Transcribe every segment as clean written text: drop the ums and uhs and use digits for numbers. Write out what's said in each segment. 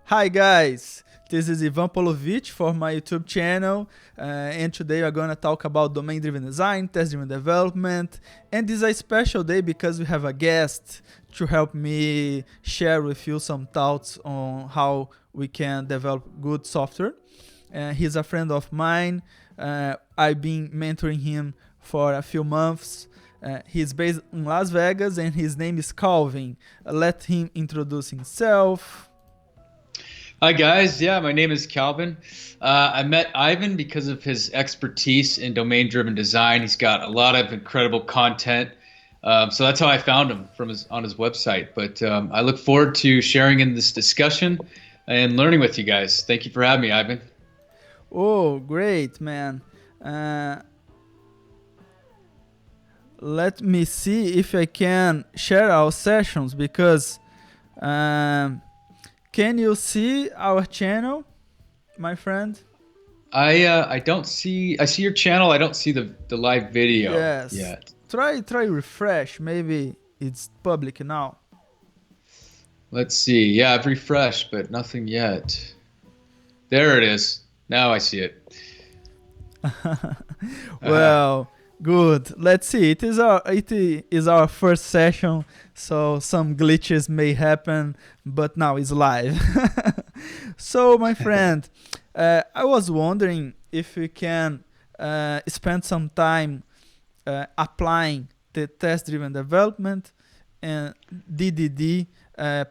Hi guys, this is Ivan Paulovich for my YouTube channel, and today we're gonna talk about domain-driven design, test-driven development, and this is a special day because we have a guest to help me share with you some thoughts on how we can develop good software. He's a friend of mine. I've been mentoring him for a few months. He's based in Las Vegas and his name is Calvin. Let him introduce himself. Hi guys, yeah, my name is Calvin. I met Ivan because of his expertise in domain-driven design. He's got a lot of incredible content, so that's how I found him on his website. But I look forward to sharing in this discussion and learning with you guys. Thank you for having me, Ivan. Oh, great, man. Let me see if I can share our sessions because um, can you see our channel, my friend? I don't see. I see your channel. I don't see the live video Yes. yet. Try refresh. Maybe it's public now. Let's see. Yeah, I've refreshed, but nothing yet. There it is. Now I see it. Well, good. Let's see. It is our first session, so some glitches may happen, but now it's live. So, my friend, I was wondering if we can spend some time applying the test-driven development and DDD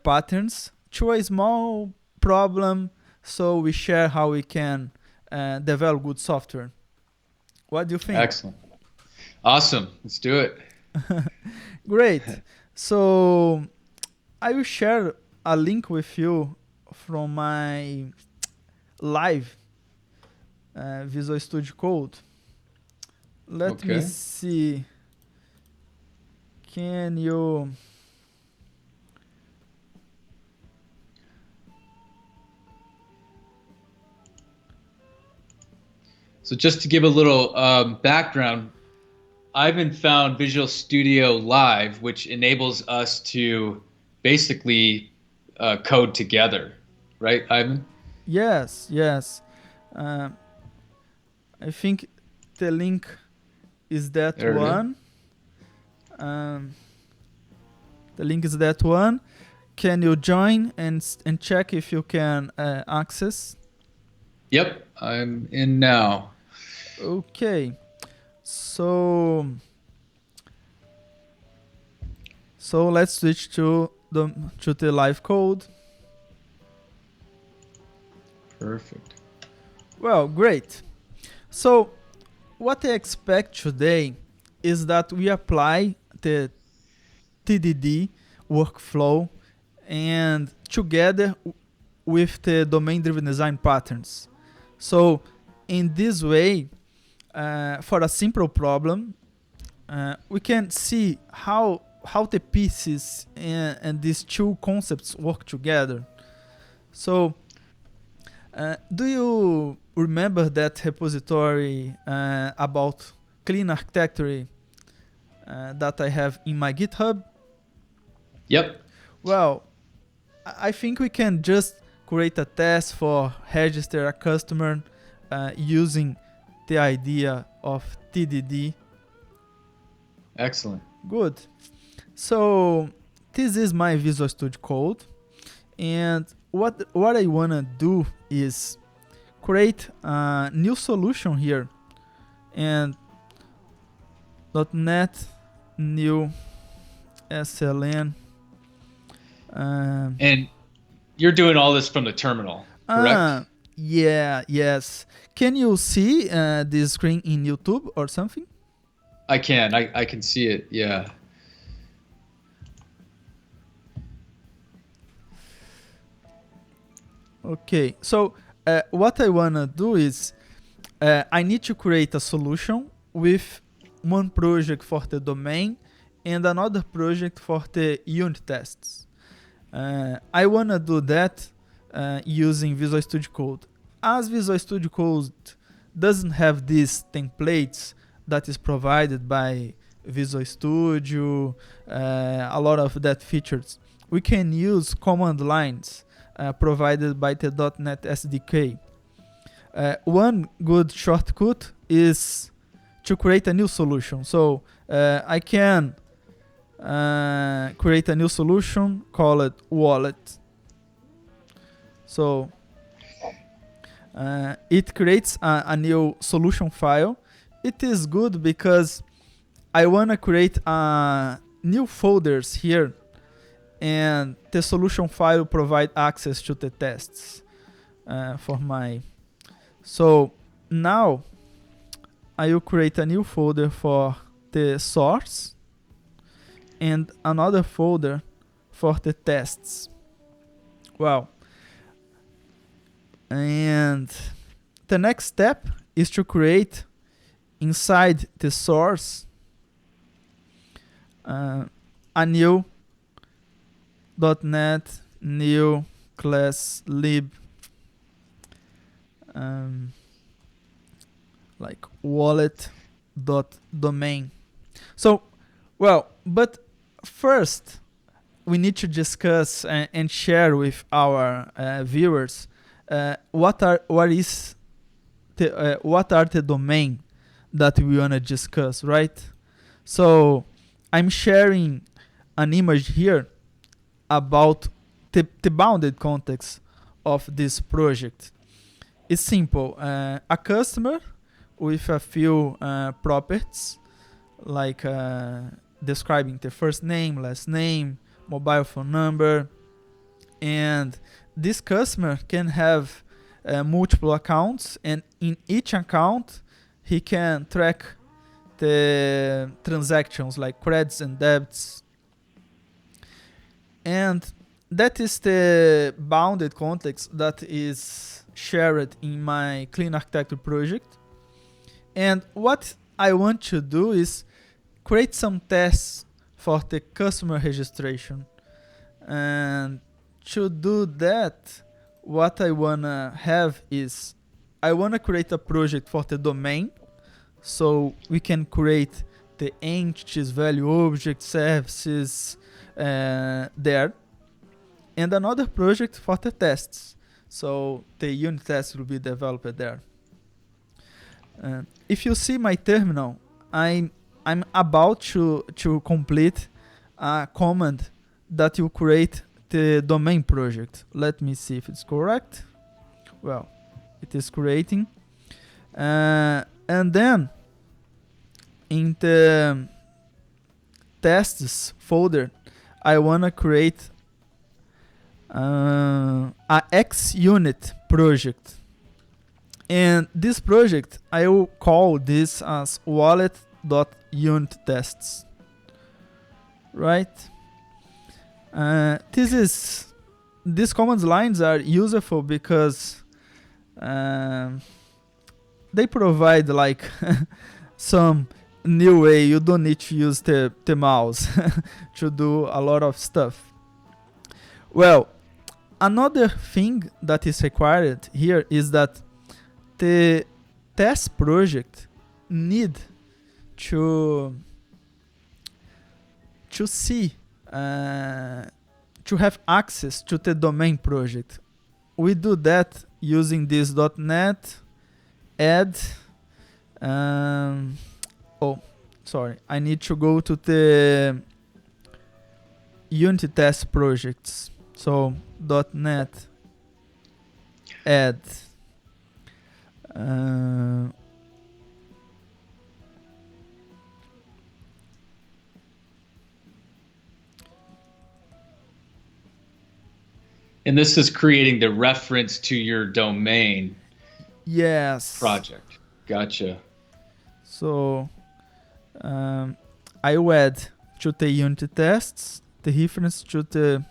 patterns to a small problem, so we share how we can develop good software. What do you think? Excellent. Awesome. Let's do it. Great. So I will share a link with you from my live Visual Studio Code. Let me Okay. see. Can you? So just to give a little background, Ivan found Visual Studio Live, which enables us to basically code together, right, Ivan? Yes, yes. Uh, I think the link is that There it is. one. Um, the link is that one. Can you join and check if you can access? Yep, I'm in now. Okay. So let's switch to the live code. Perfect. Well, great. So what I expect today is that we apply the TDD workflow and together with the domain-driven design patterns. So in this way, for a simple problem, we can see how the pieces and these two concepts work together. So do you remember that repository about clean architecture that I have in my GitHub? Yep. Well, I think we can just create a test for register a customer using the idea of TDD. Excellent. Good. So this is my Visual Studio Code, and what I wanna do is create a new solution here, and .NET new SLN. Um, And you're doing all this from the terminal, correct? ah, yeah, yes. Can you see this screen in YouTube or something? I can. I can see it. Yeah. Okay, so what I wanna do is I need to create a solution with one project for the domain and another project for the unit tests. I wanna do that using Visual Studio Code. As Visual Studio Code doesn't have these templates that is provided by Visual Studio, a lot of that features, we can use command lines provided by the .NET SDK. One good shortcut is to create a new solution. So I can create a new solution, call it wallet. So it creates a new solution file. It is good because I want to create new folders here, and the solution file provide access to the tests for my. So now I will create a new folder for the source and another folder for the tests. Wow. And the next step is to create inside the source a new .NET new class lib like wallet.domain. So, well, but first we need to discuss and share with our viewers what are the domain that we wanna discuss, right? So I'm sharing an image here about the bounded context of this project. It's simple. A customer with a few properties like describing the first name, last name, mobile phone number, and this customer can have multiple accounts, and in each account he can track the transactions like credits and debits, and that is the bounded context that is shared in my clean architecture project. And what I want to do is create some tests for the customer registration. And to do that, what I wanna have is I wanna create a project for the domain, so we can create the entities, value objects, services there, and another project for the tests. So the unit tests will be developed there. If you see my terminal, I'm about to complete a command that will create the domain project. Let me see if it's correct. Well, it is creating. And then in the tests folder, I want to create a XUnit project. And this project, I will call this as wallet.unittests. Right? These command lines are useful because they provide like some new way. You don't need to use the mouse to do a lot of stuff. Well, another thing that is required here is that the test project need to see to have access to the domain project. We do that using this .NET add. I need to go to the Unity test projects. So .NET add. And this is creating the reference to your domain. Yes. Project. Gotcha. So I will add to the Unity tests the reference to the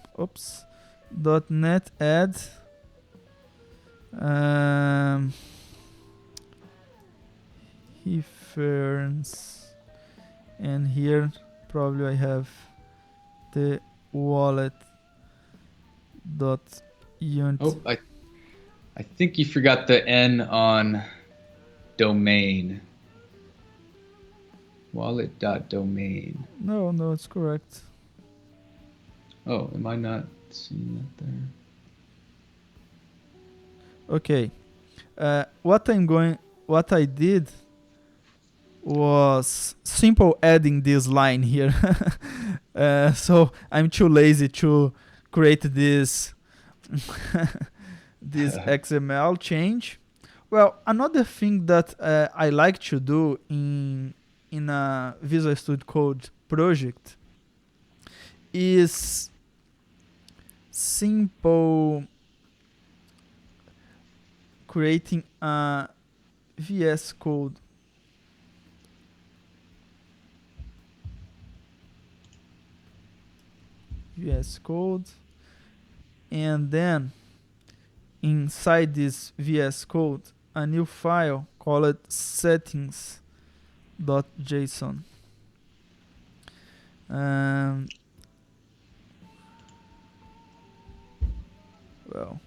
.NET add reference, and here probably I have the wallet.unity. Oh, I think you forgot the N on domain. Wallet.domain. No, it's correct. Oh, am I not seeing that there? Okay. What I did was simple adding this line here. So I'm too lazy to create this this XML change. Well, another thing that I like to do in a Visual Studio Code project is simple creating a VS Code. VS Code, and then inside this VS Code, a new file called settings.json. Um, well,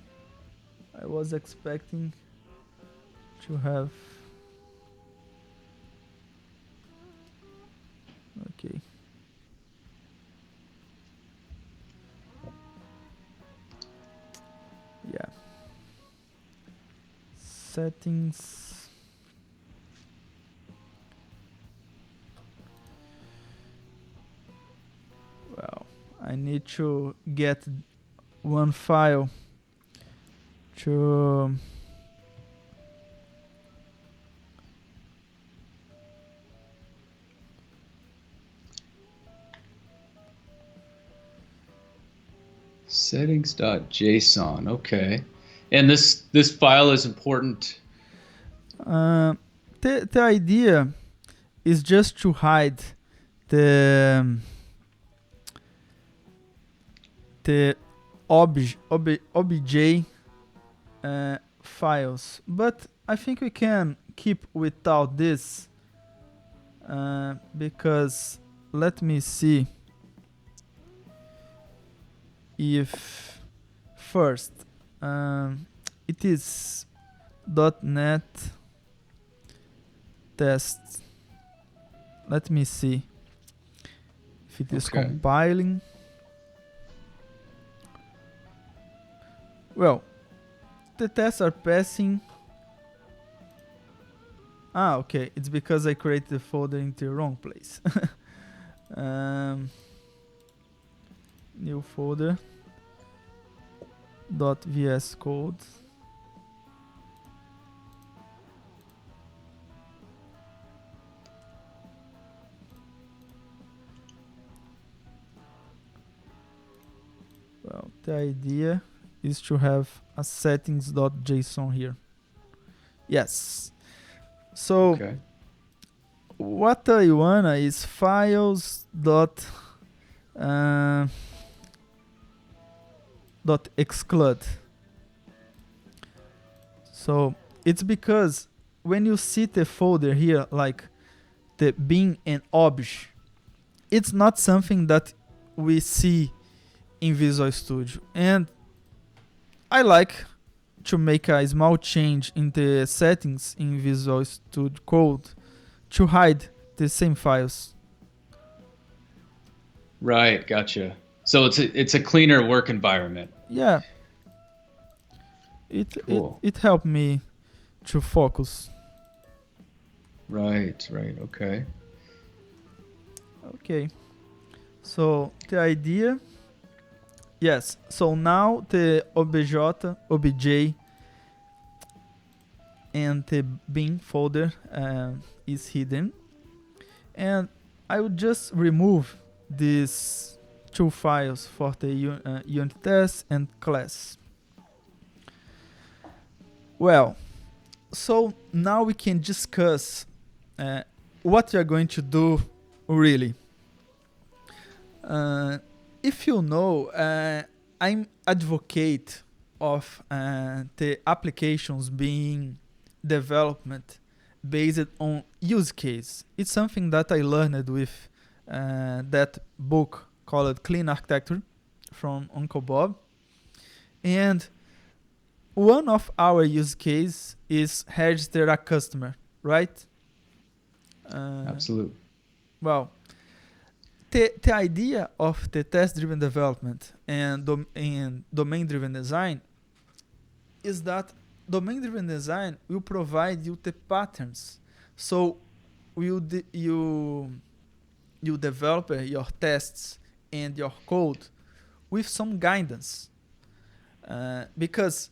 I was expecting to have. Okay. Yeah. Settings. Well, I need to get one file to Settings.json. Okay. And this file is important. uh, the idea is just to hide the the obj files, but I think we can keep without this because let me see if first it is .NET test. Let me see if it is Okay. compiling. Well, the tests are passing. Okay. It's because I created the folder in the wrong place. New folder. .vs code. Well, the idea is to have a settings.json here. Yes. So Okay. what I wanna is files dot exclude. So it's because when you see the folder here, like the bin and obj, it's not something that we see in Visual Studio. And I like to make a small change in the settings in Visual Studio Code to hide the same files. Right. Gotcha. So it's a cleaner work environment. Yeah, it Cool. it helped me to focus. Right. Right. Okay. Okay, so the idea, yes. So now the obj, and the bin folder is hidden, and I would just remove these two files for the unit test and class. Well, so now we can discuss what we are going to do really. If you know, I'm advocate of the applications being development based on use case. It's something that I learned with that book called Clean Architecture from Uncle Bob. And one of our use case is register a customer, right? Absolutely. Well, the idea of the test-driven development and domain-driven design is that domain-driven design will provide you the patterns. So you develop your tests and your code with some guidance. Because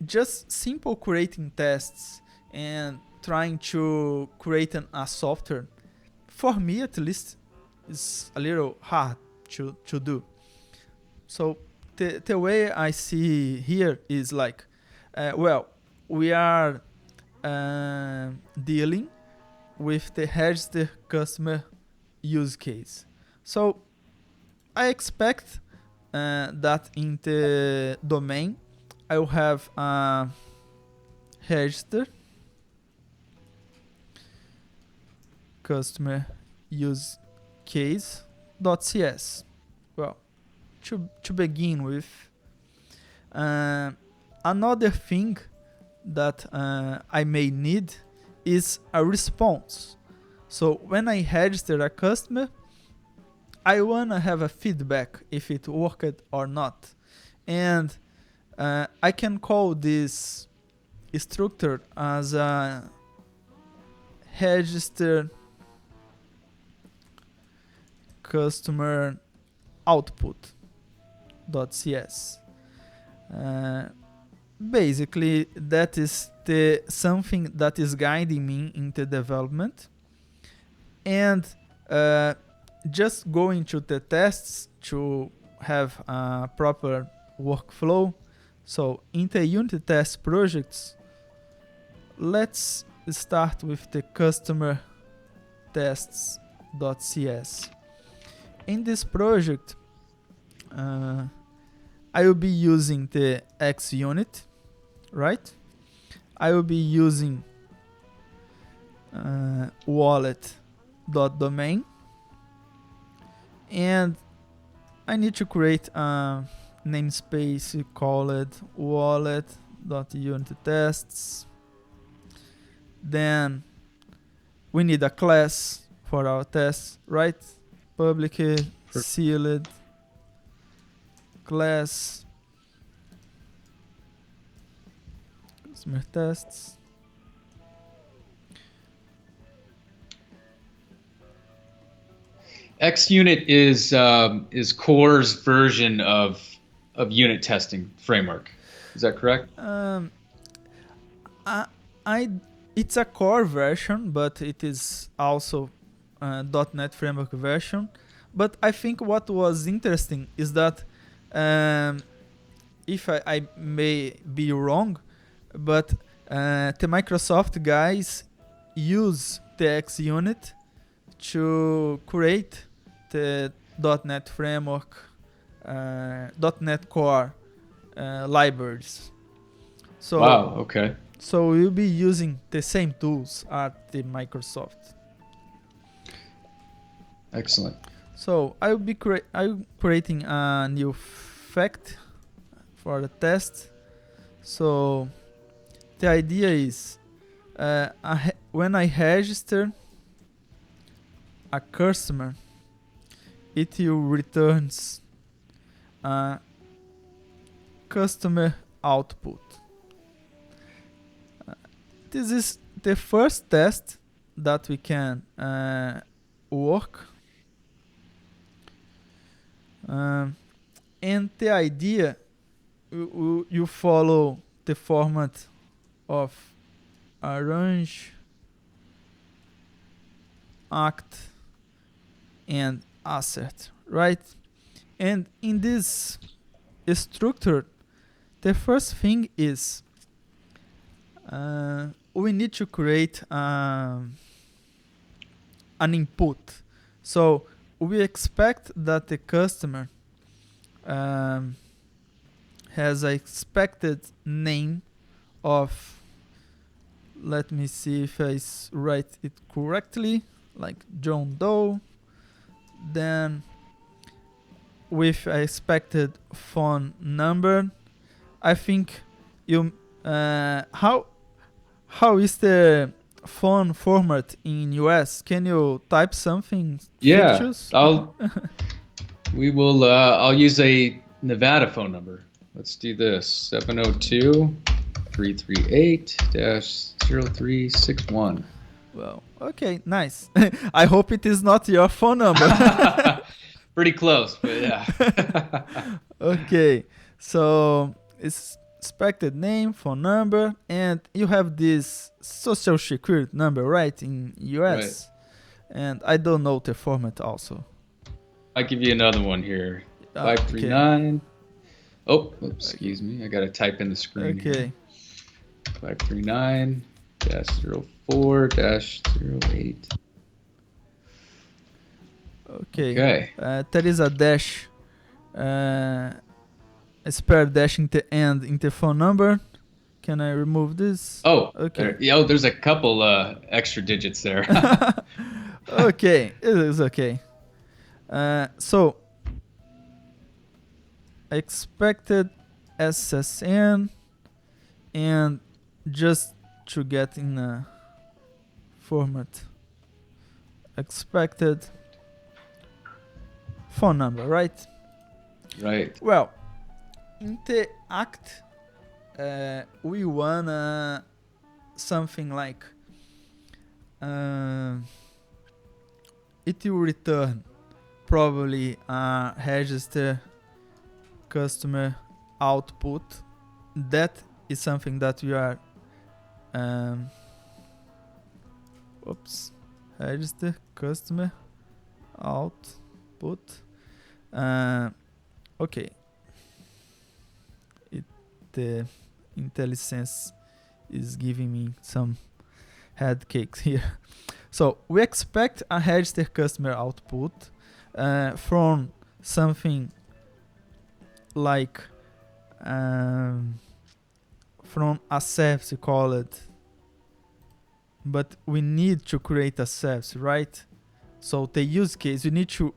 just simple creating tests and trying to create a software, for me at least, is a little hard to do. So the way I see here is like, well, we are dealing with the register customer use case. So I expect that in the domain I will have a register customer use case.cs. Well, to begin with, another thing that I may need is a response. So when I register a customer, I wanna have a feedback if it worked or not, and I can call this structure as a register customer output.cs. Basically, that is the something that is guiding me in the development, and just going to the tests to have a proper workflow. So in the unit test projects, let's start with the customer tests.cs. In this project, I will be using the XUnit, right? I will be using wallet.domain, and I need to create a namespace called wallet.unittests. Then we need a class for our tests, right? Public sealed class customer tests. XUnit is Core's version of unit testing framework. Is that correct? I it's a core version, but it is also .NET framework version. But I think what was interesting is that, if I may be wrong, but the Microsoft guys use the XUnit to create the .NET framework, .NET Core libraries. So, wow. Okay. So we'll be using the same tools at the Microsoft. Excellent. So I'll be creating a new fact for the test. So the idea is, when I register a customer, it will returns a customer output. This is the first test that we can work. And the idea, you follow the format of arrange, act, and assert, right? And in this structure, the first thing is, we need to create an input. So we expect that the customer has an expected name of, let me see if I write it correctly, like John Doe, then with an expected phone number. I think you how is the phone format in US? Can you type something? Yeah, fictitious? I'll use a Nevada phone number. Let's do this. 702 338-0361. Well, okay, nice. I hope it is not your phone number. Pretty close, but yeah. Okay, so it's expected name, phone number, and you have this social security number, right, in Right. US. And I don't know the format also. I'll give you another one here. Okay. 539. Oh, excuse me. I got to type in the screen here. Okay. 539-04-08. Okay. There is a dash, a spare dash in the end in the phone number. Can I remove this? Oh, Okay. there's a couple extra digits there. Okay, it is okay. So expected SSN, and just to get in a format, expected phone number, right? Right. Well, in the act, we wanna something like it will return probably a register customer output. That is something that we are register customer output. Okay, the IntelliSense is giving me some head cakes here. So we expect a register customer output from something like from a service called, but we need to create a service, right? So the use case, you need to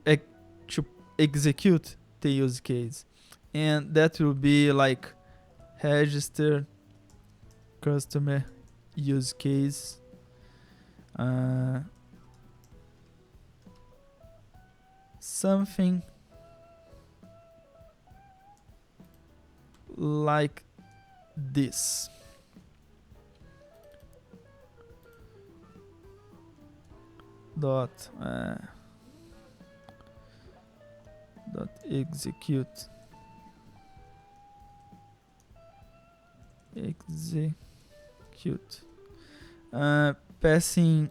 execute the use case, and that will be like register customer use case something like this. Dot execute passing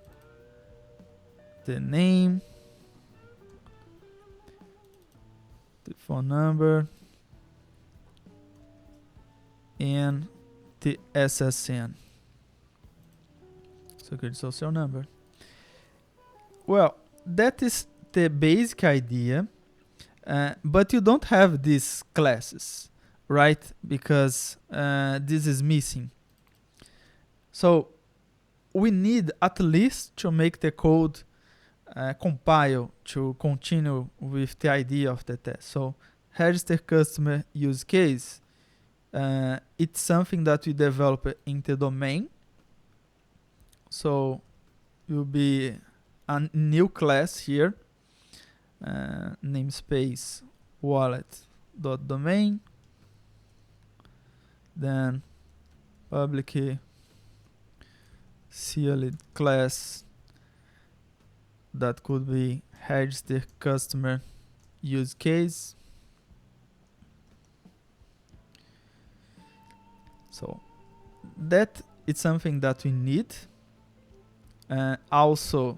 the name, the phone number, and the SSN, security social number. Well, that is the basic idea, but you don't have these classes, right? Because this is missing. So we need at least to make the code compile to continue with the idea of the test. So register customer use case, it's something that we develop in the domain. So will be a new class here, namespace wallet.domain, then public sealed class that could be register customer use case. So that is something that we need. Also,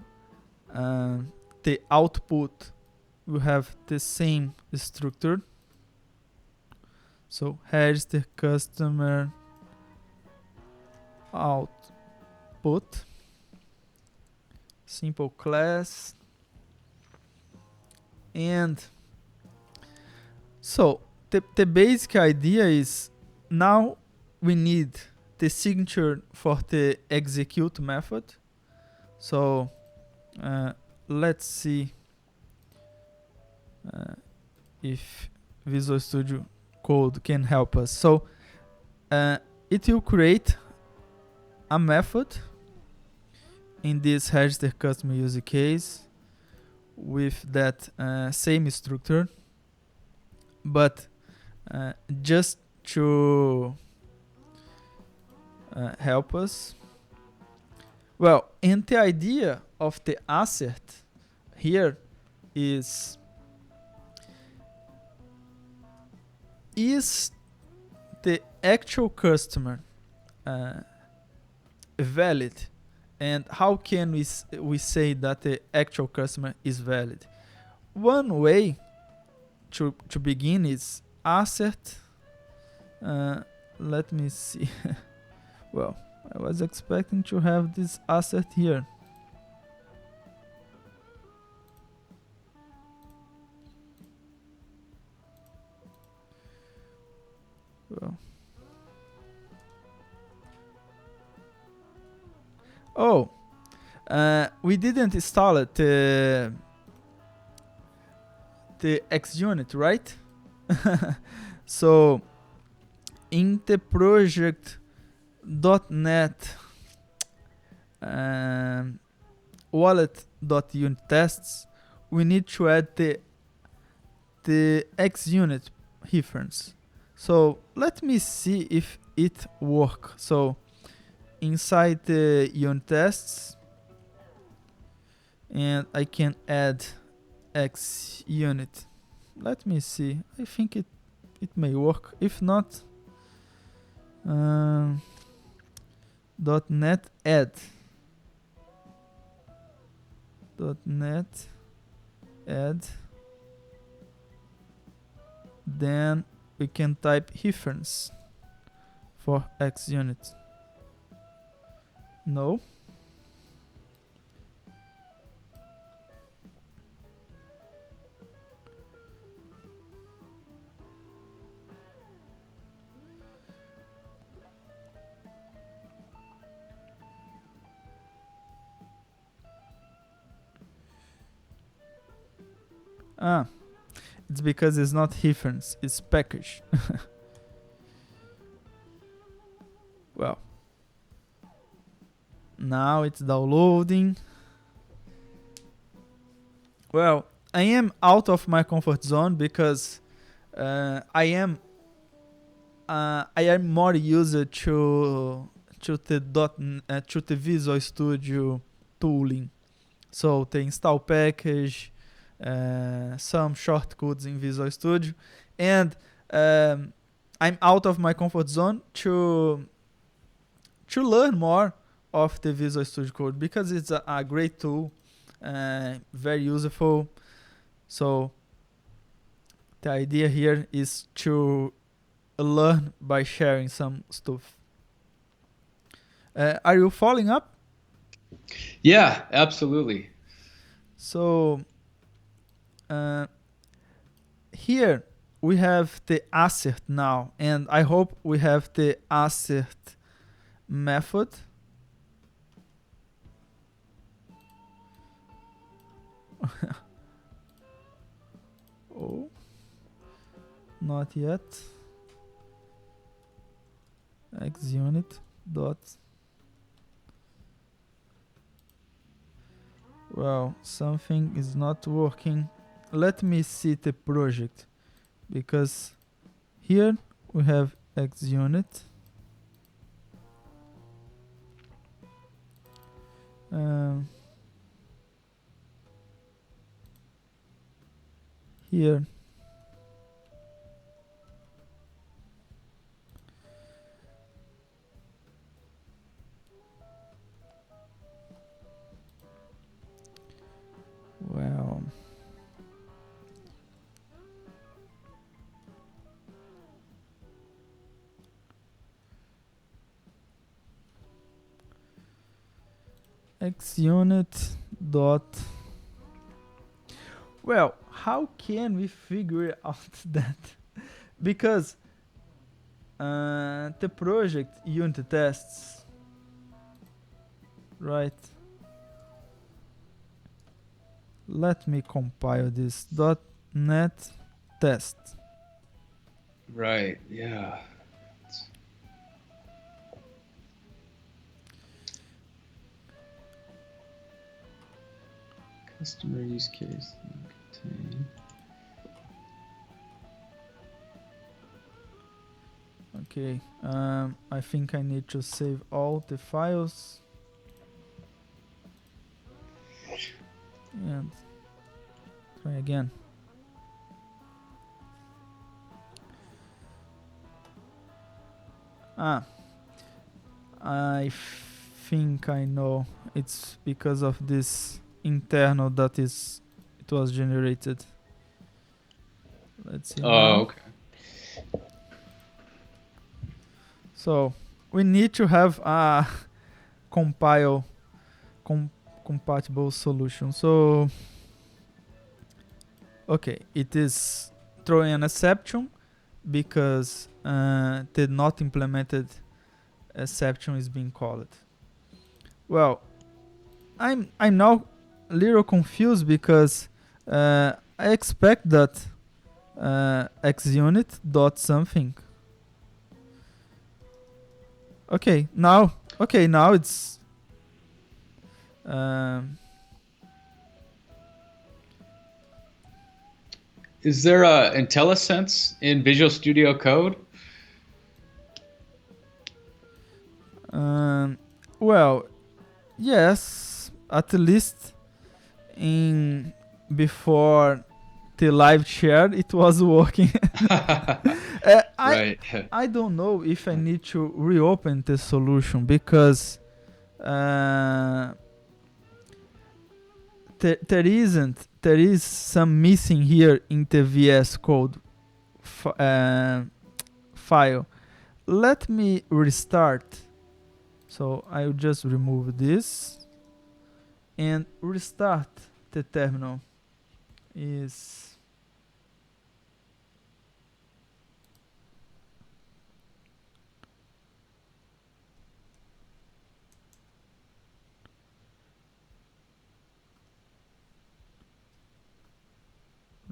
the output will have the same structure. So register customer output, simple class, and so the basic idea is now we need the signature for the execute method. So let's see if Visual Studio Code can help us. So it will create a method in this register customer use case with that same structure, but just to help us. Well, and the idea of the assert here is the actual customer valid, and how can we say that the actual customer is valid? One way to begin is assert. Let me see. Well, I was expecting to have this assert here. Well. Oh, we didn't install it, the XUnit, right? So in the project.net wallet.unit tests, we need to add the XUnit reference. So let me see if it works. So inside the unit tests, and I can add XUnit. Let me see. I think it may work. If not, .NET add. .NET add. Then we can type reference for XUnit. No. It's because it's not reference, it's package. Well, now it's downloading. Well, I am out of my comfort zone because I am more used to the Visual Studio tooling. So the install package, some shortcuts in Visual Studio, and I'm out of my comfort zone to learn more of the Visual Studio Code because it's a great tool, very useful. So the idea here is to learn by sharing some stuff. Are you following up? Yeah, absolutely. So here we have the assert now, and I hope we have the assert method. Oh, not yet. XUnit dot. Well, something is not working. Let me see the project, because here we have XUnit. Here well, XUnit dot. Well, how can we figure out that? Because the project unit tests, right? Let me compile this .NET test. Right. Yeah. Customer use case. Contain. Okay. I think I need to save all the files and try again. Ah, I think I know. It's because of this internal that it was generated. Let's see Oh, now. okay. So we need to have a compile com- compatible solution. So okay, it is throwing an exception because the not implemented exception is being called. Well, I'm now a little confused because I expect that xunit dot something. Now it's um, Is there a IntelliSense in Visual Studio Code? um, well, yes, at least in before the live share it was working. uh, I Right. I don't know if I need to reopen the solution because uh, there is some missing here in the VS Code file. Let me restart. So I'll just remove this and restart the terminal. Is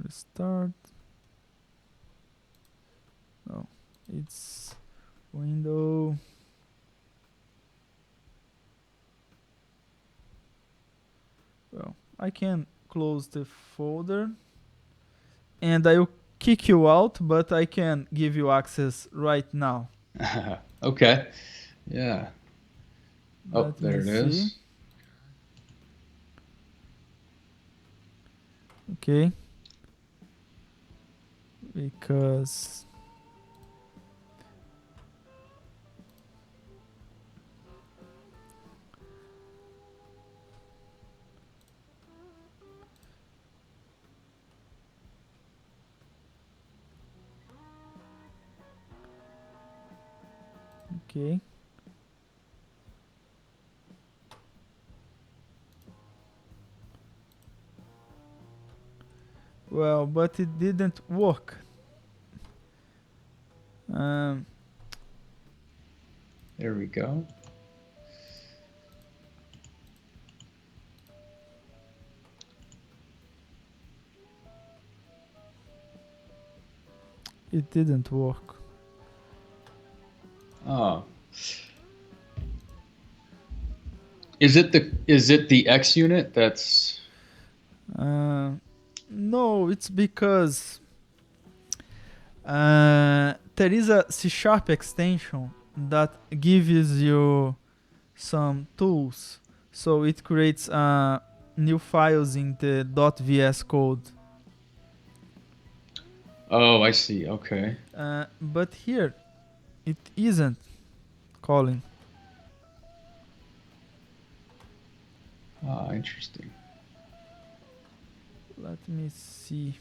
restart? No, it's window. Well, I can close the folder and I'll kick you out, but I can give you access right now. Okay. Yeah. Oh, Let me there it see. is. Okay, because okay. Well, but it didn't work. Um, There we go. it didn't work. Oh. Is it the X unit that's Uh, no, it's because there is a C# extension that gives you some tools. So it creates new files in the .vs code. Oh, I see. Okay. But here it isn't calling. Ah, interesting. Let me see.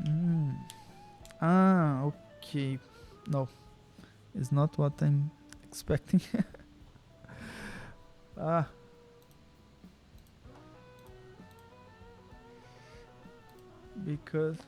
Mm. Okay. No, it's not what I'm expecting. ah, because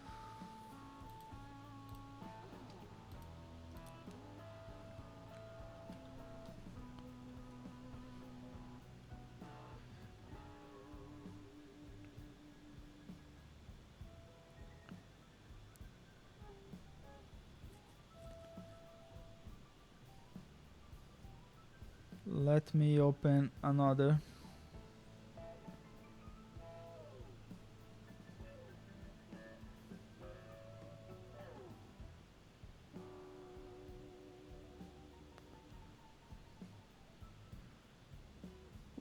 let me open another.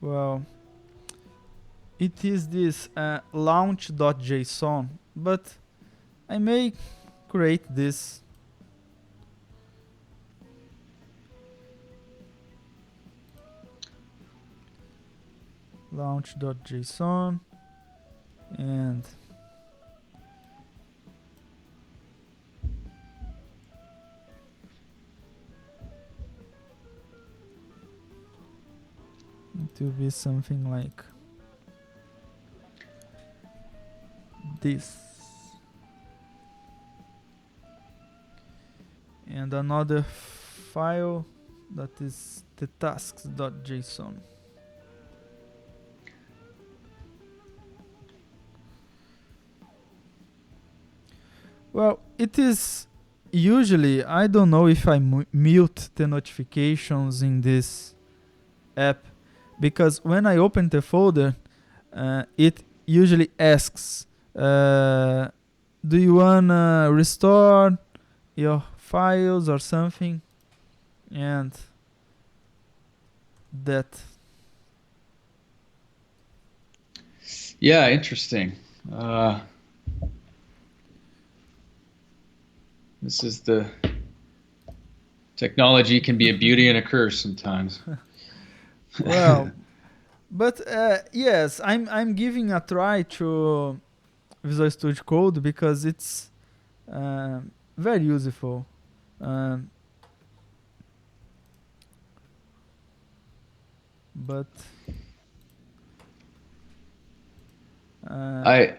Well, it is this launch.json, but I may create this launch.json and it will be something like this. And another file that is the tasks.json. Well, it is usually, I don't know if I mute the notifications in this app, because when I open the folder, it usually asks, do you wanna restore your files or something? And that. Yeah, interesting. This is the technology can be a beauty and a curse sometimes. Well, but yes, I'm giving a try to Visual Studio Code because it's very useful. Um, but I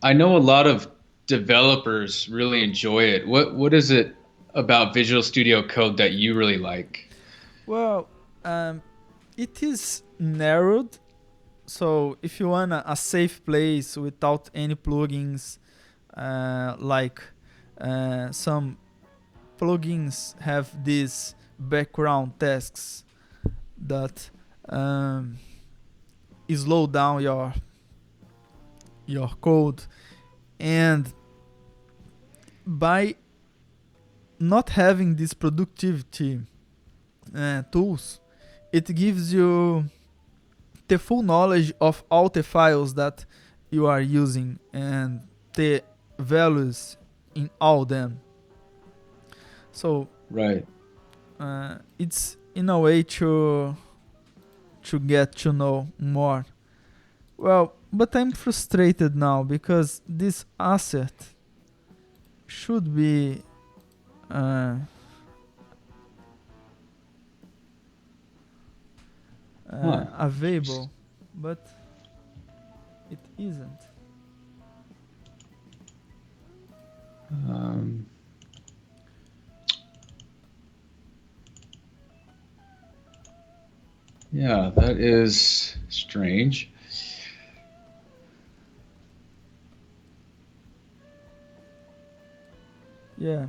I know a lot of developers really enjoy it. What is it about Visual Studio Code that you really like? well, it is narrowed. So if you want a safe place without any plugins, like some plugins have these background tasks that um, slow down your code, and by not having these productivity tools, it gives you the full knowledge of all the files that you are using and the values in all them. So Right. it's in a way to get to know more. Well, but I'm frustrated now because this asset should be uh, Huh. available, but it isn't. Um, yeah, that is strange. Yeah,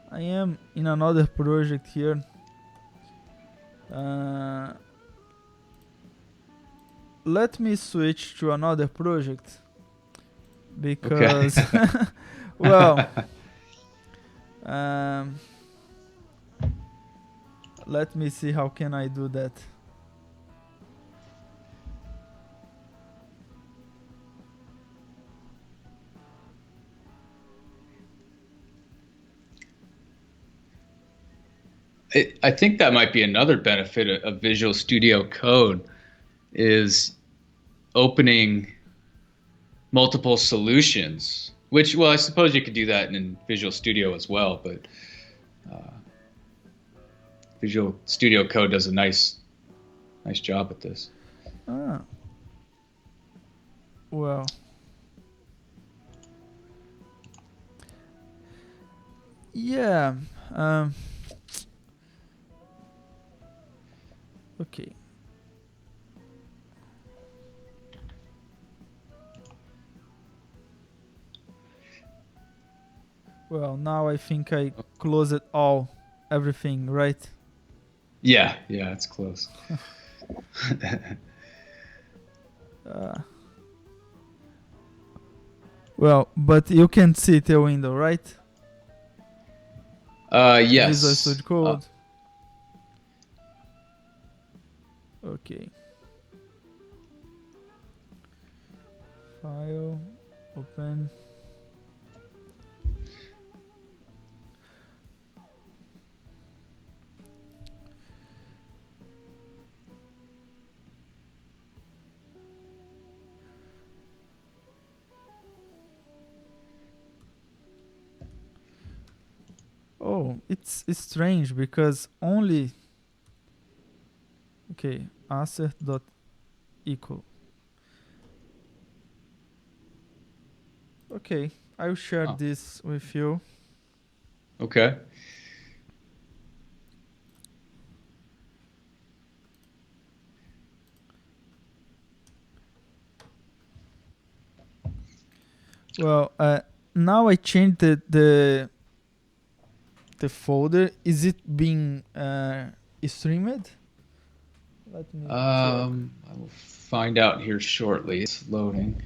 I am in another project here. Uh, Let me switch to another project Okay. because, well, um, let me see how can I do that. I think that might be another benefit of Visual Studio Code is opening multiple solutions. Which, well, I suppose you could do that in Visual Studio as well, but uh, Visual Studio Code does a nice job at this. Ah, well, yeah. Um, okay. Well, now I think I close it all, everything, right? Yeah, it's close. Uh, well, but you can see the window, right? Visual Yes. Studio Code. Okay. File. Open. Oh, it's strange because only okay assert dot equal. Okay, I'll share Oh, this with you. okay. Well, now I changed the folder. Is it being streamed? Let me check. I will find out here shortly. It's loading.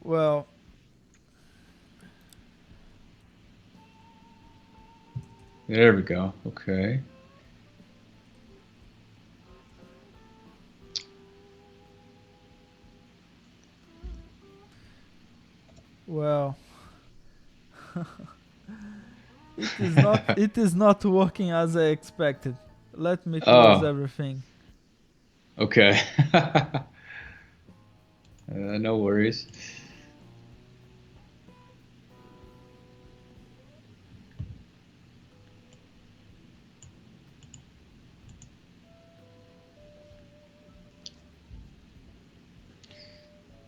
Well, There we go. Okay. well, it is not working as I expected. Let me close Oh, everything. okay. No worries.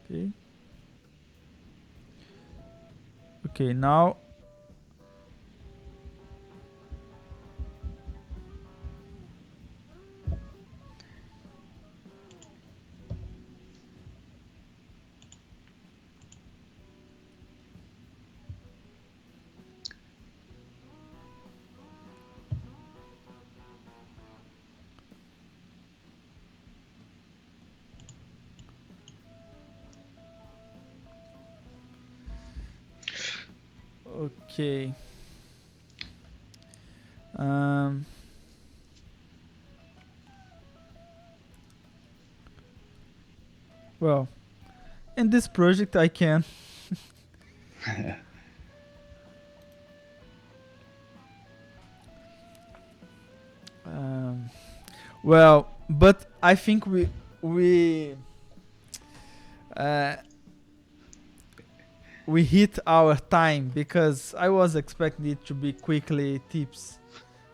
Okay. Okay, now okay. Um well, in this project I can um well, but I think we uh we hit our time because I was expecting it to be quickly tips,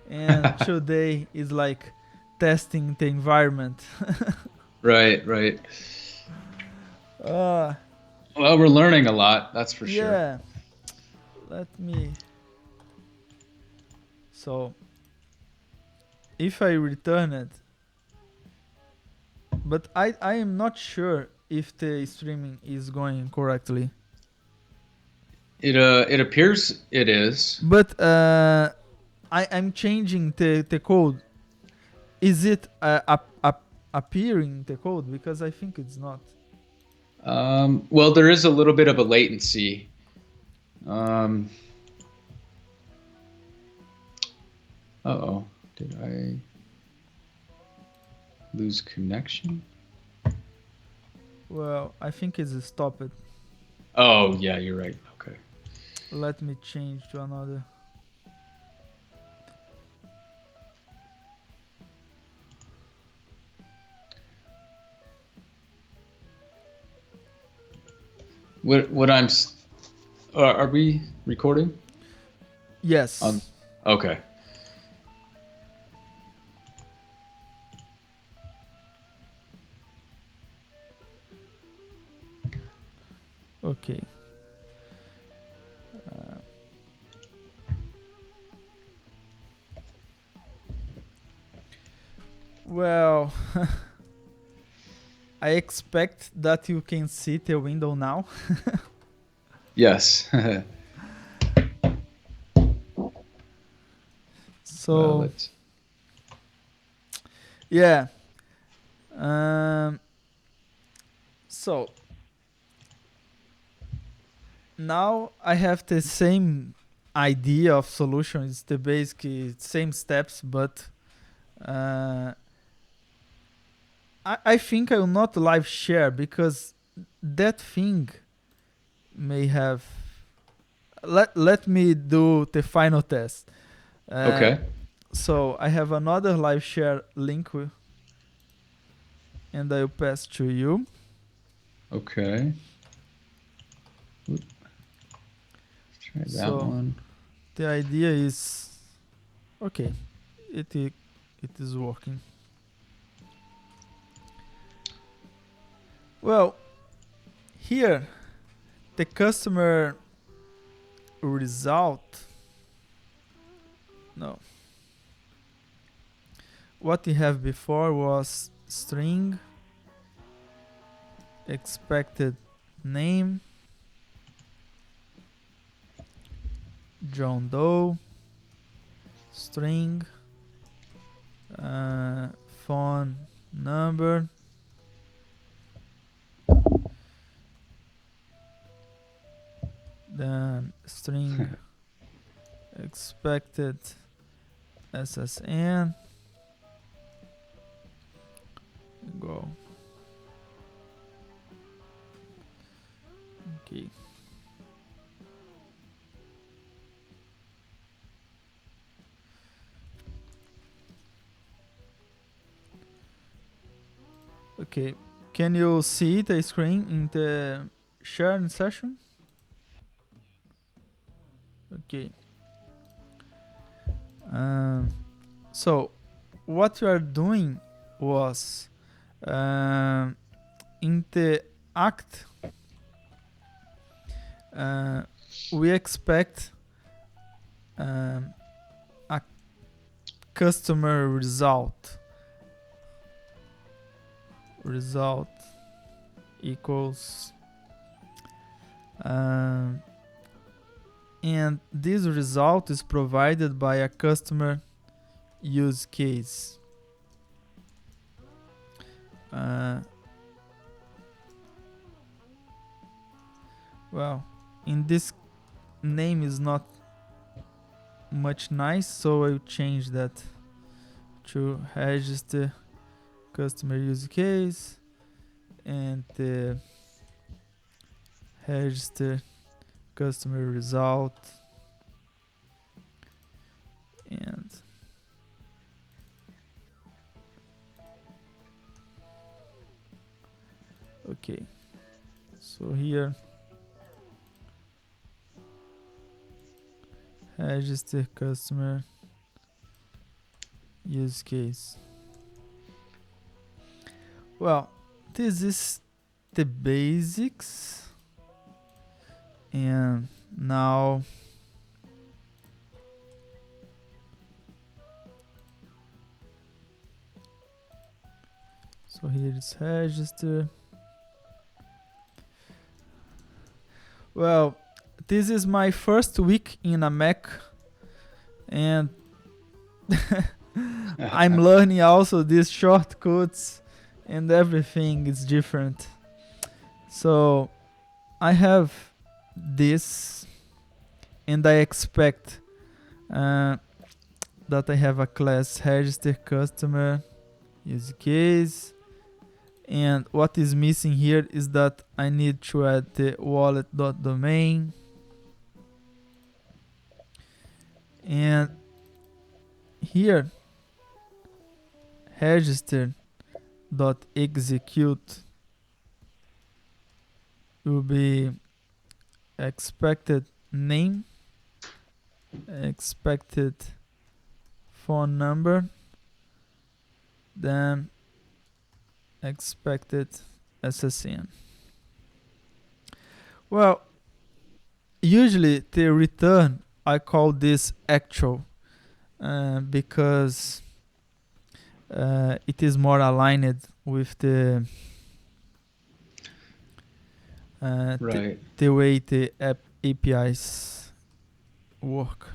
and today is like testing the environment. Right, right. uh Well, we're learning a lot, that's for sure. yeah, let me. So if I return it, but I am not sure if the streaming is going correctly. It appears it is. But I'm changing the code. Is it appearing the code? Because I think it's not. Well, there is a little bit of a latency. Um, uh-oh. Did I lose connection? Well, I think it's stopped. Oh, yeah, you're right. Okay. Let me change to another. What are we recording? Yes. Okay. Okay. Uh, well, I expect that you can see the window now. Yes. Well, So let's. yeah. Um. So now I have the same idea of solution. It's the basic same steps, but uh, I think I will not live share because that thing may have. Let me do the final test. Uh, Okay. so I have another live share link, and I'll pass to you. Okay. Let's try that So one. the idea is okay. It is working. Well, here the customer result. No. What we have before was string expected name John Doe string phone number then string expected SSN go. Okay. Okay. Can you see the screen in the sharing session? Okay. So what we are doing was in the act we expect a customer result equals and this result is provided by a customer use case. Well, in this name is not much nice, so I'll change that to register customer use case and register customer result and okay, so here register customer use case. Well, this is the basics, and now so here is register. Well, this is my first week in a Mac, and I'm learning also these shortcuts and everything is different. So I have this and I expect that I have a class register customer use case, and what is missing here is that I need to add the wallet.domain and here register.execute will be expected name, expected phone number, then expected SSN. Well, usually the return I call this actual because it is more aligned with the Right. the way the APIs work.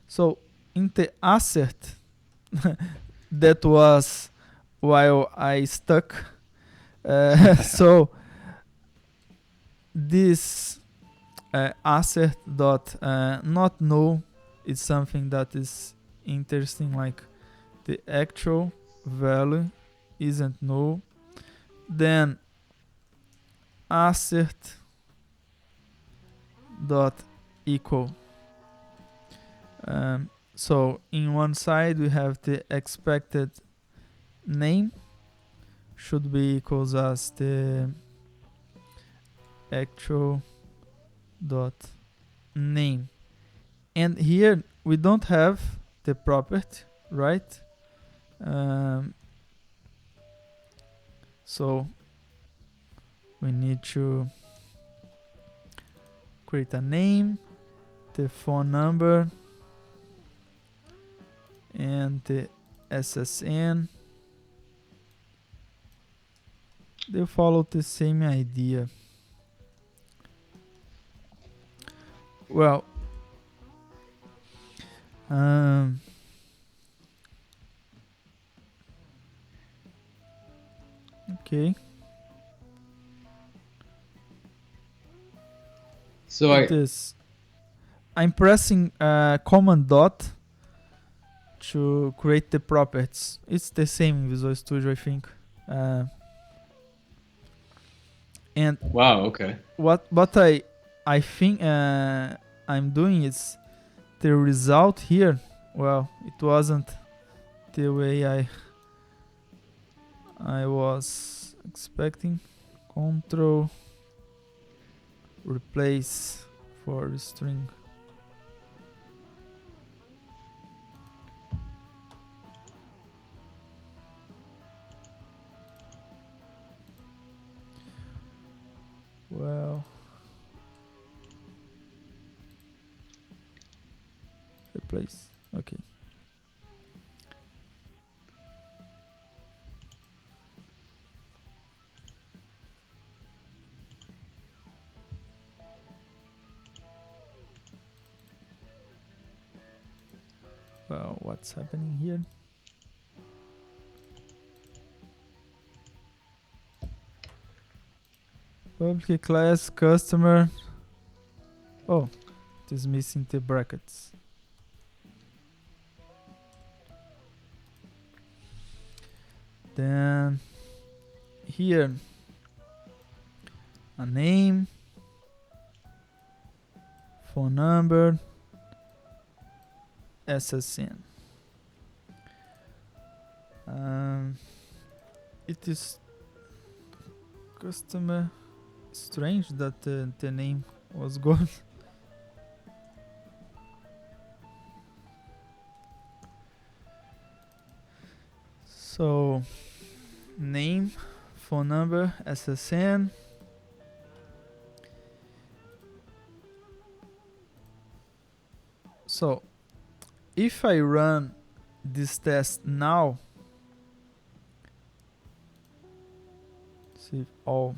So in the assert that was while I stuck. So this assert dot not null is something that is interesting, like the actual value isn't null. Then assert dot equal. So in one side we have the expected name should be equals as the actual dot name, and here we don't have the property, right? So we need to create a name, the phone number, and the SSN. They follow the same idea. Well, okay. So I'm pressing command dot to create the properties. It's the same in Visual Studio, I think. And wow, okay. what I think I'm doing is the result here. Well, it wasn't the way I was expecting. Control replace for string. Well, replace. Okay. Well, what's happening here? Public class customer. Oh, it is missing the brackets. Then here a name, phone number, SSN. It is customer. Strange that the name was gone. So name, phone number, SSN. So if I run this test now, see if all,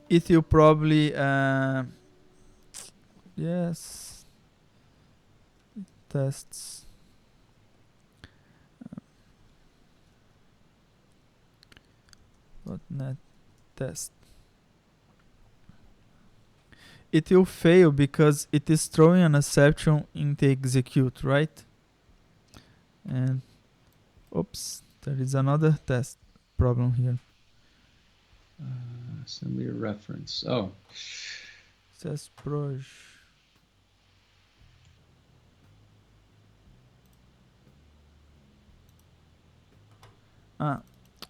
it will probably yes, tests. .NET test. It will fail because it is throwing an exception in the execute, right? And oops, there is another test problem here. Send me a reference. Oh. Says proj.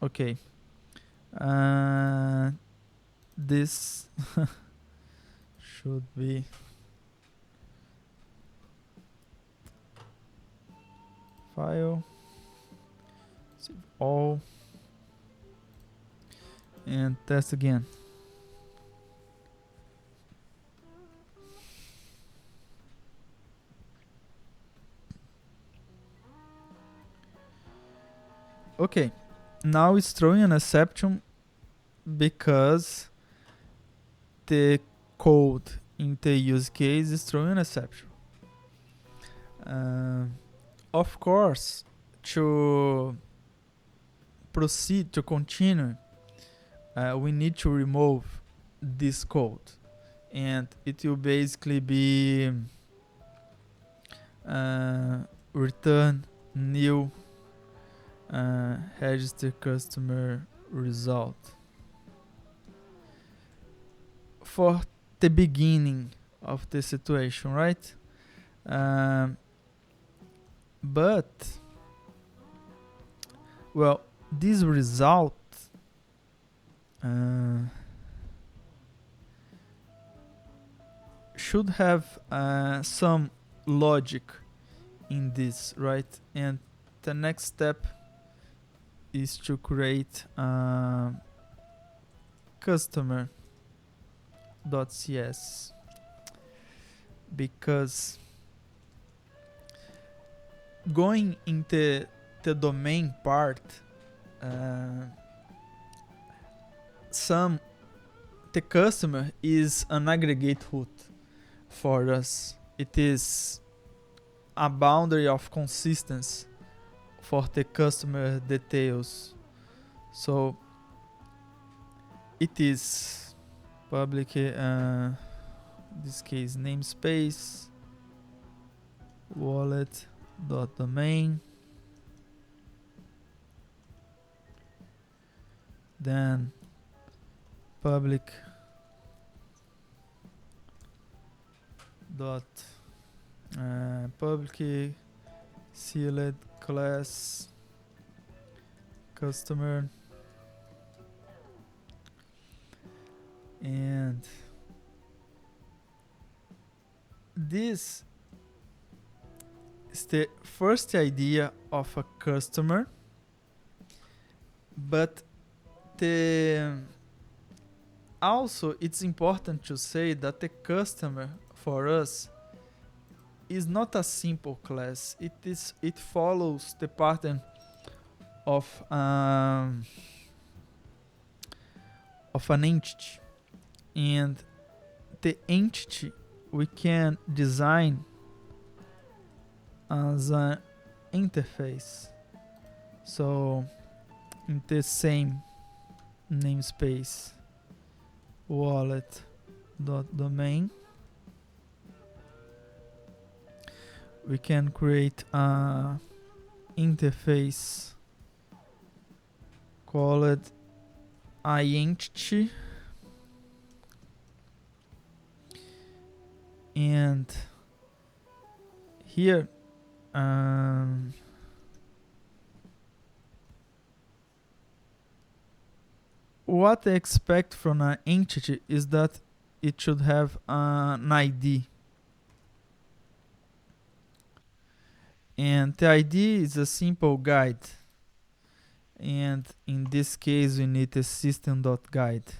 Okay. This should be file, save all, and test again. Okay, now it's throwing an exception because the code in the use case is throwing an exception. Of course, to proceed, to continue, we need to remove this code. and it will basically be return new register customer result for the beginning of the situation, right? Um, but well, this result uh, should have some logic in this, right? And the next step is to create customer.cs, because going into the domain part, uh, the customer is an aggregate root for us. It is a boundary of consistency for the customer details. So it is public, this case namespace wallet dot domain, then public dot public sealed class customer, and this is the first idea of a customer, but also it's important to say that the customer for us is not a simple class. It follows the pattern of an entity, and the entity we can design as an interface. So in the same namespace wallet dot domain, we can create a interface called iEntity, and here what I expect from an entity is that it should have an ID, and the ID is a simple guide, and in this case we need a system.guide,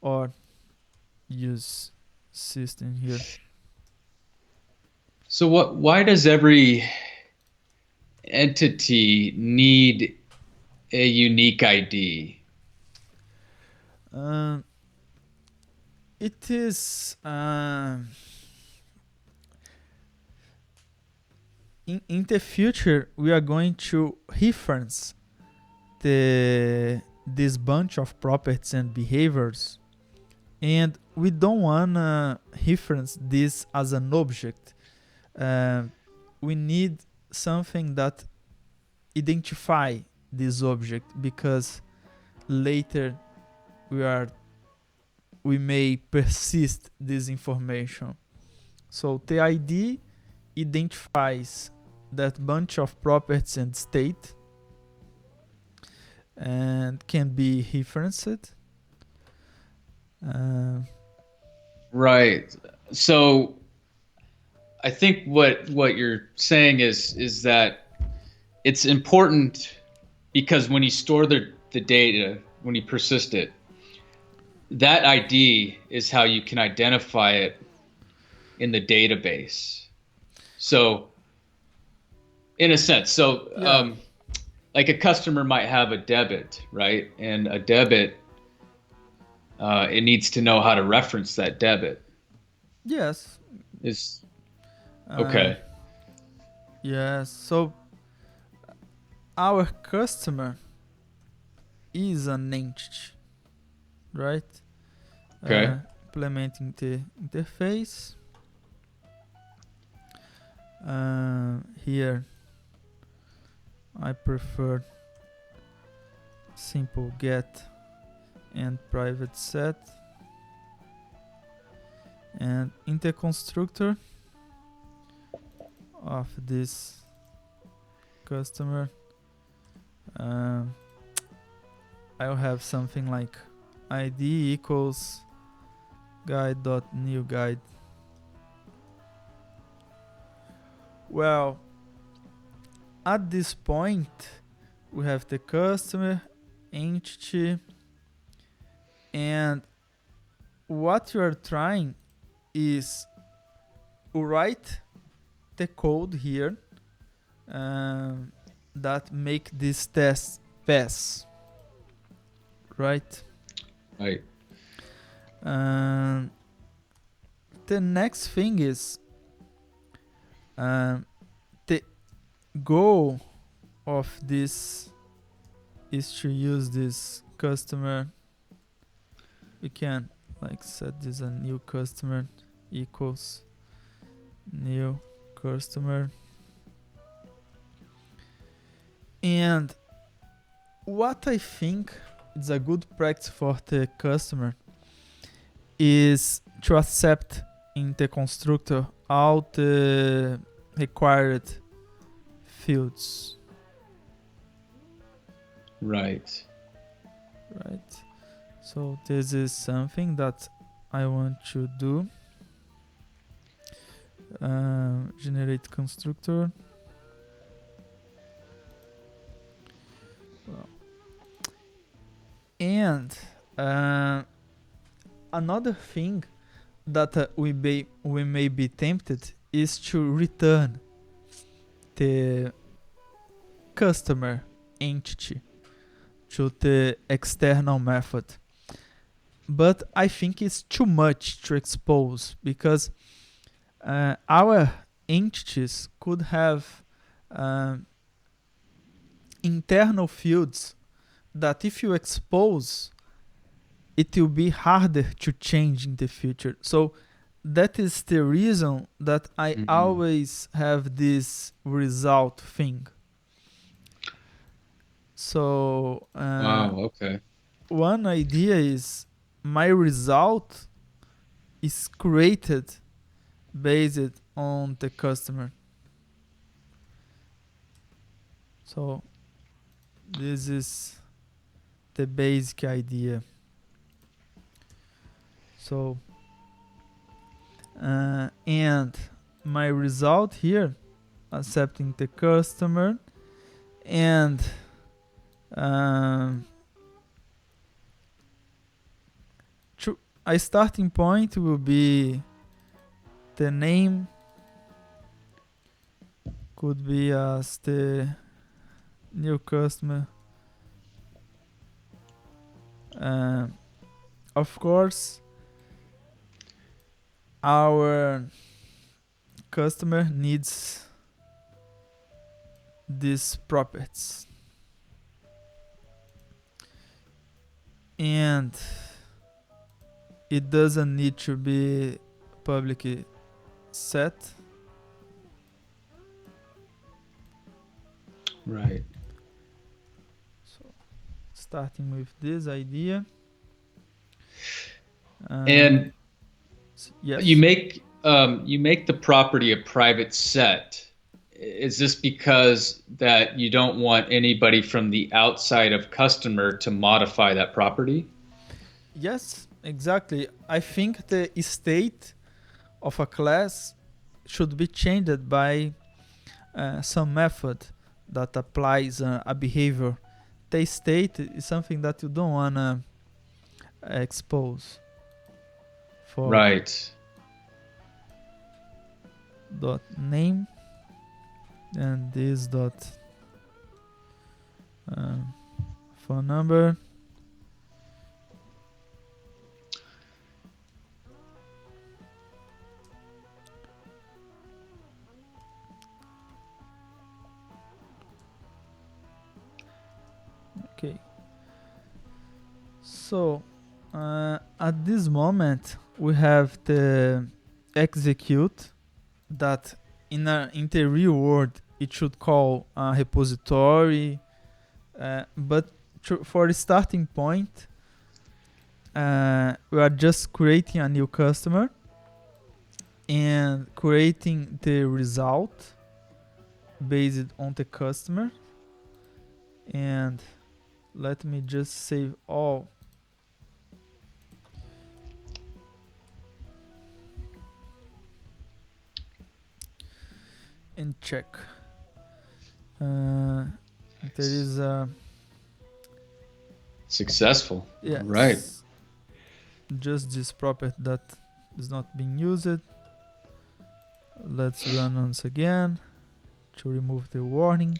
or use system here. So why does every entity need a unique ID? It is in the future we are going to reference this bunch of properties and behaviors, and we don't wanna reference this as an object. We need something that identify this object, because later we may persist this information. So the ID identifies that bunch of properties and state and can be referenced. Right. So I think what you're saying is that it's important because when you store the data, when you persist it, that ID is how you can identify it in the database. So in a sense, like a customer might have a debit, right? And a debit, it needs to know how to reference that debit. Yes. Is okay. Yes. So our customer is an entity, right? Okay. Implementing the interface. Here I prefer simple get and private set, and in the constructor of this customer, I'll have something like id equals guide.new guide. Well, at this point we have the customer entity, and what you are trying is write the code here that make this test pass, right? Right. Um, the next thing is the goal of this is to use this customer. We can like set this a new customer equals new customer. And what I think is a good practice for the customer is to accept in the constructor all the required fields, Right. right? So this is something that I want to do. Generate constructor. Well, and another thing that we may be tempted is to return the customer entity to the external method. But I think it's too much to expose, because our entities could have internal fields that if you expose, it will be harder to change in the future. So that is the reason that I always have this result thing. So Wow. Okay. one idea is my result is created based on the customer. So this is the basic idea. So and my result here, accepting the customer, and a starting point will be the name, could be as the new customer. Of course, our customer needs these properties, and it doesn't need to be publicly set. Right. So starting with this idea, And yes, you make the property a private set. Is this because that you don't want anybody from the outside of customer to modify that property? yes, exactly. I think the state of a class should be changed by some method that applies a behavior. The state is something that you don't wanna expose for Right. dot name, and this dot phone number. Okay. So At this moment, we have the execute that in the real world it should call a repository, but for the starting point, we are just creating a new customer and creating the result based on the customer. And let me just save all. And check. There is a Successful. yes, Right. just this property that is not being used. Let's run once again to remove the warning.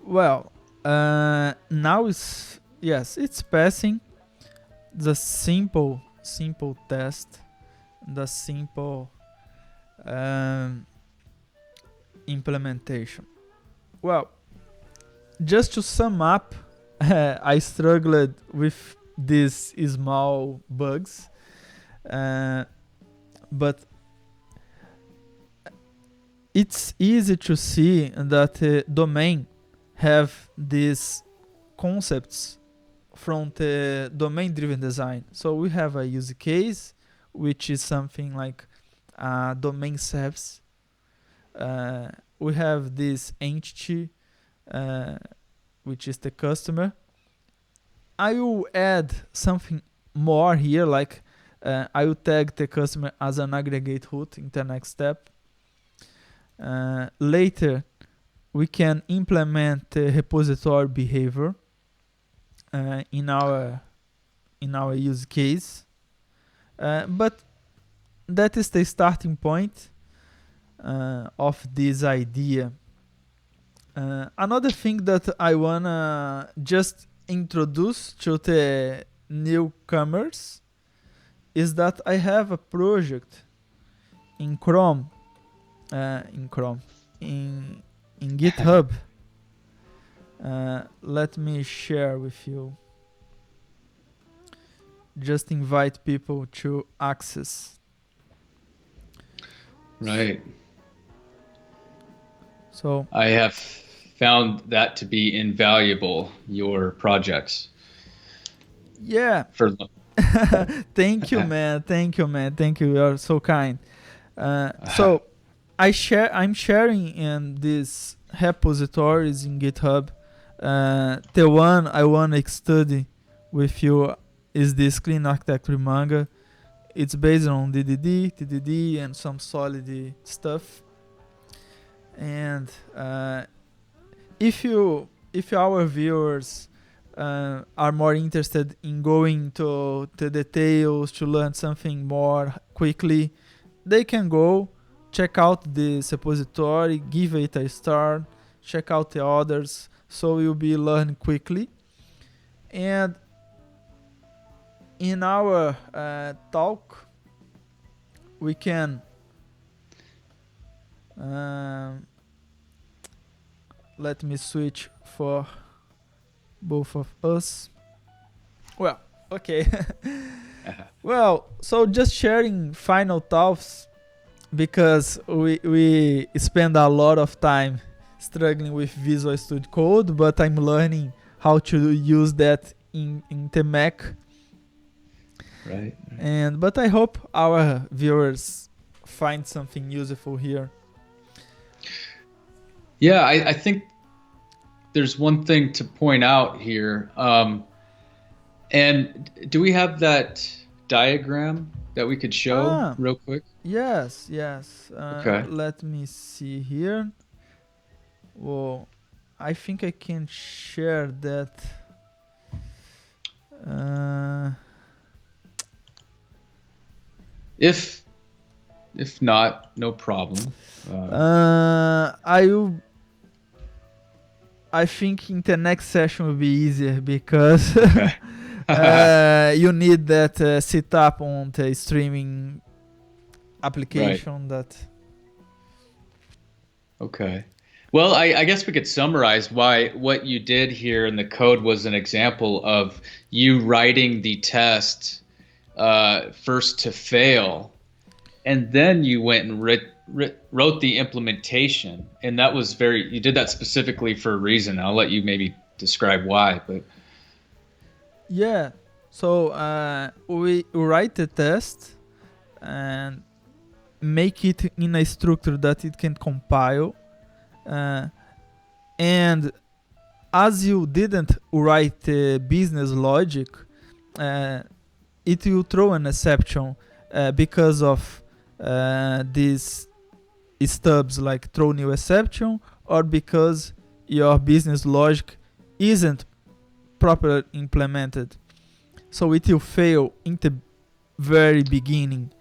Well, now it's passing the simple test, the simple implementation. Well, just to sum up, I struggled with these small bugs, but it's easy to see that domain have these concepts from the domain-driven design. So we have a use case, which is something like domain service. We have this entity, which is the customer. I will add something more here, like I will tag the customer as an aggregate root in the next step. Later, we can implement the repository behavior in our use case, but that is the starting point of this idea. Another thing that I wanna just introduce to the newcomers is that I have a project in Chrome, in GitHub. Let me share with you. Just invite people to access. Right. So I have found that to be invaluable, your projects. yeah. For Thank you, man. Thank you, man. Thank you. You are so kind. So I'm sharing in these repositories in GitHub. The one I want to study with you is this clean architecture manga. It's based on TDD, and some solid stuff. And if our viewers are more interested in going to the details to learn something more quickly, they can go check out this repository, give it a star, check out the others, so you'll be learning quickly. And in our talk, we can let me switch for both of us. Well, okay. Well, so just sharing final thoughts, because we spend a lot of time struggling with Visual Studio Code, but I'm learning how to use that in the Mac. Right. But I hope our viewers find something useful here. Yeah, I think there's one thing to point out here. And do we have that diagram that we could show real quick? Yes. Okay. Let me see here. Well, I think I can share that. If not, no problem. I think in the next session will be easier, because you need that setup on the streaming application. Right. That. Okay. Well, I guess we could summarize why what you did here in the code was an example of you writing the test first to fail, and then you went and wrote the implementation, and that was very you did that specifically for a reason. I'll let you maybe describe why, but Yeah. So we write the test and make it in a structure that it can compile. Uh, and as you didn't write the business logic, uh, it will throw an exception because of these stubs like throw new exception, or because your business logic isn't properly implemented. So it will fail in the very beginning.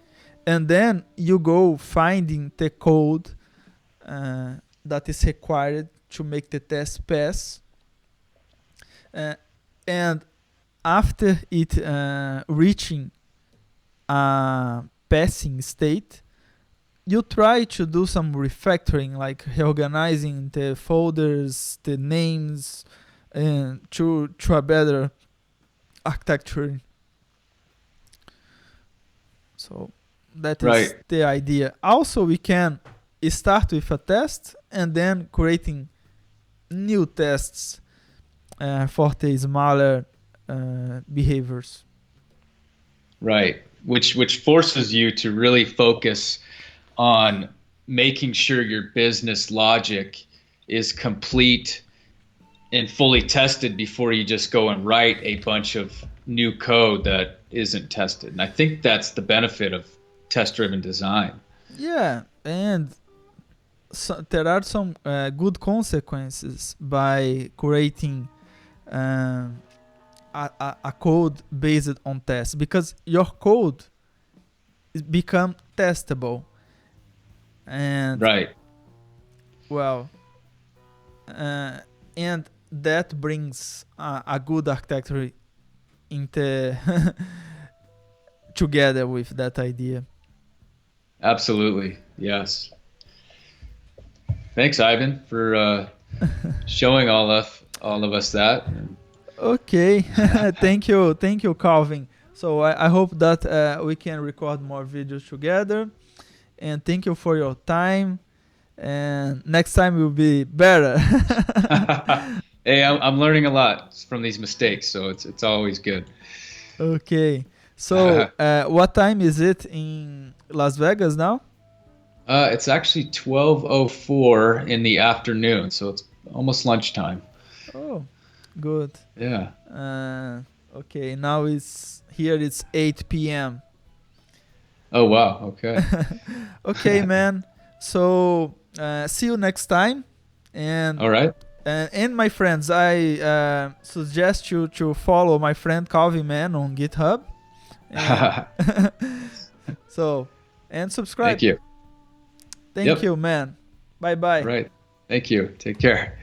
And then you go finding the code that is required to make the test pass. Uh, and after it reaching a passing state, you try to do some refactoring, like reorganizing the folders, the names, and to a better architecture. So that is right. the idea. Also, we can start with a test and then creating new tests for the smaller behaviors. Right. Which forces you to really focus on making sure your business logic is complete and fully tested before you just go and write a bunch of new code that isn't tested. And I think that's the benefit of test-driven design. Yeah, and so there are some good consequences by creating uh, a code based on tests, because your code become testable. And Right. well, uh, and that brings a good architecture into together with that idea. Absolutely. Yes. Thanks, Ivan, for showing all of us that. Okay, thank you, Calvin. So I hope that we can record more videos together. And thank you for your time. And next time will be better. Hey, I'm learning a lot from these mistakes, so it's always good. Okay. So what time is it in Las Vegas now? It's actually 12:04 in the afternoon, so it's almost lunchtime. Oh, good. Yeah. Uh, okay, now it's here. It's 8 p.m. Oh wow. Okay. Okay, man. So see you next time. And All right. and my friends, I suggest you to follow my friend Calvin Man on GitHub. And so and Thank subscribe. you. Thank Yep. you, man. Bye All bye. right. Thank you. Take care.